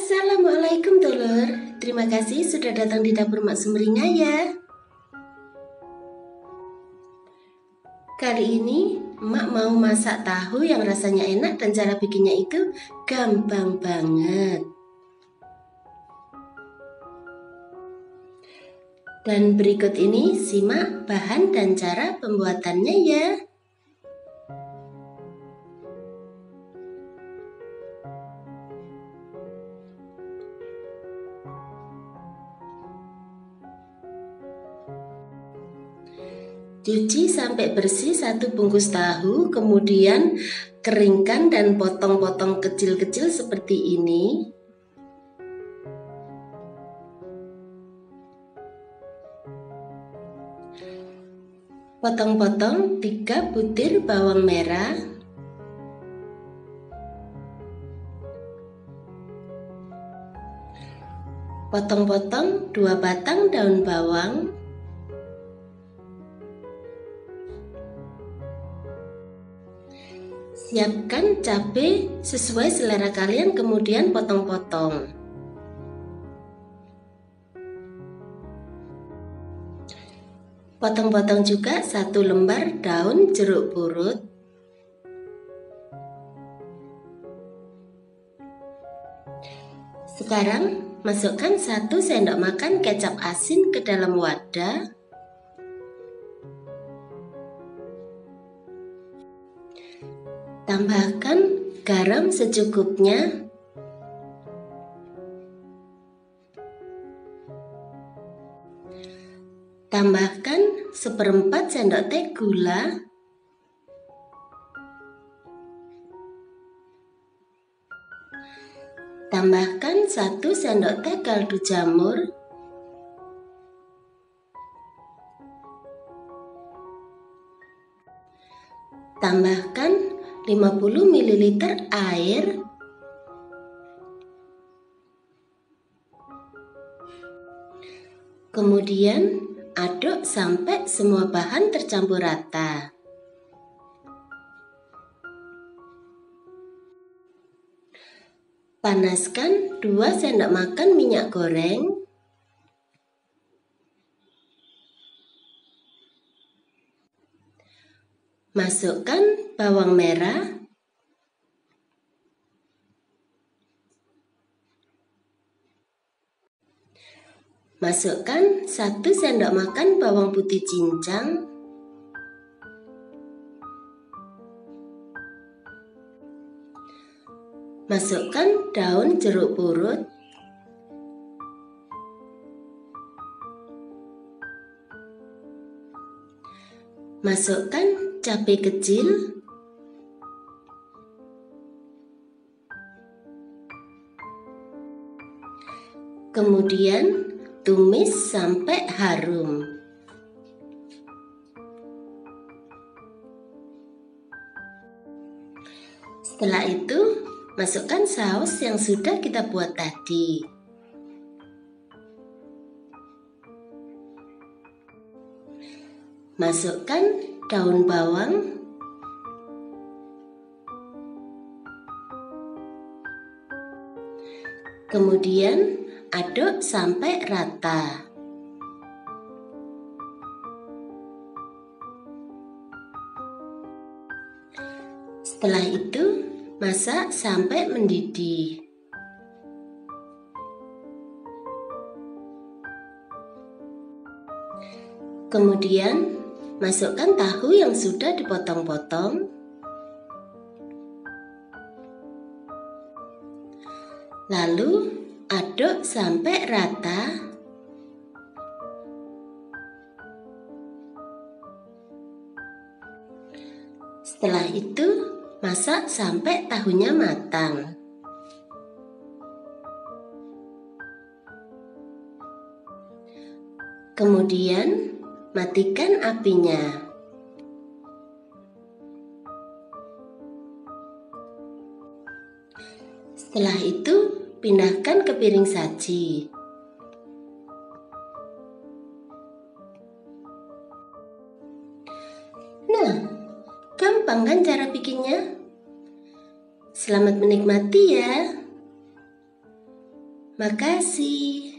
Assalamualaikum dulur, terima kasih sudah datang di dapur Mak Sumringah ya. Kali ini Mak mau masak tahu yang rasanya enak dan cara bikinnya itu gampang banget. Dan berikut ini simak bahan dan cara pembuatannya ya. Cuci sampai bersih 1 bungkus tahu, kemudian keringkan dan potong-potong kecil-kecil seperti ini. Potong-potong 3 butir bawang merah. Potong-potong 2 batang daun bawang. Siapkan cabai sesuai selera kalian, kemudian potong-potong. Potong-potong juga 1 lembar daun jeruk purut. Sekarang masukkan 1 sendok makan kecap asin ke dalam wadah. Tambahkan garam secukupnya. Tambahkan 1/4 sendok teh gula. Tambahkan 1 sendok teh kaldu jamur. Tambahkan 50 ml air. Kemudian aduk sampai semua bahan tercampur rata. Panaskan 2 sendok makan minyak goreng. Masukkan bawang merah. Masukkan 1 sendok makan bawang putih cincang. Masukkan daun jeruk purut. Masukkan cabai kecil. Kemudian tumis sampai harum. Setelah itu, masukkan saus yang sudah kita buat tadi. Masukkan daun bawang. Kemudian aduk sampai rata. Setelah itu, masak sampai mendidih. Kemudian, masukkan tahu yang sudah dipotong-potong. Lalu, aduk sampai rata. Setelah itu, masak sampai tahunya matang. Kemudian, matikan apinya. Setelah itu, pindahkan ke piring saji. Nah, gampang kan cara bikinnya? Selamat menikmati ya. Makasih.